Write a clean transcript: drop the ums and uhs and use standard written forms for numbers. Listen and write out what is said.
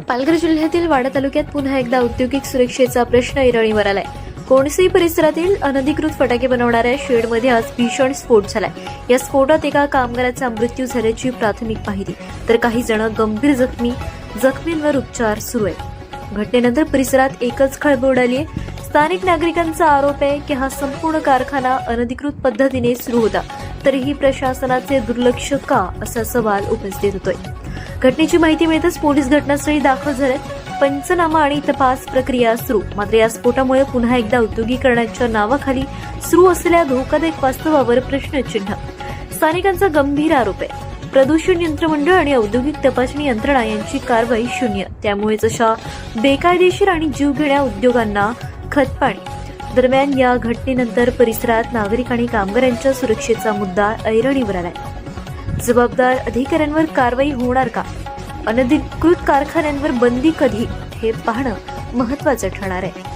पालघर जिल्ह्यातील वाडा तालुक्यात पुन्हा एकदा औद्योगिक सुरक्षेचा प्रश्न ऐरणीवर आलाय. कोणसी परिसरातील अनधिकृत फटाके बनवणाऱ्या शेडमध्ये आज भीषण स्फोट झालाय. या स्फोटात एका कामगाराचा मृत्यू झाल्याची प्राथमिक माहिती, तर काही जण गंभीर जखमींवर उपचार सुरू आहेत. घटनेनंतर परिसरात एकच खळबळ उडाली आहे. स्थानिक नागरिकांचा आरोप आहे की हा संपूर्ण कारखाना अनधिकृत पद्धतीने सुरू होता, तरीही प्रशासनाचे दुर्लक्ष का, असा सवाल उपस्थित होतोय. घटनेची माहिती मिळताच पोलीस घटनास्थळी दाखल झालेत. पंचनामा आणि तपास प्रक्रिया सुरू. मात्र या स्फोटामुळे पुन्हा एकदा औद्योगिकरणाच्या नावाखाली सुरू असलेल्या धोकादायक वास्तवावर प्रश्नचिन्ह. स्थानिकांचा गंभीर आरोप आहे. प्रदूषण नियंत्रण मंडळ आणि औद्योगिक तपासणी यंत्रणा यांची कारवाई शून्य. त्यामुळेच अशा बेकायदेशीर आणि जीवघेण्या उद्योगांना खतपाणी. दरम्यान या घटनेनंतर परिसरात नागरिक आणि कामगारांच्या सुरक्षेचा मुद्दा ऐरणीवर आलाय. जबाबदार अधिकाऱ्यांवर कारवाई होणार का? अनधिकृत कारखान्यांवर बंदी कधी, हे पाहणं महत्त्वाचं ठरणार आहे.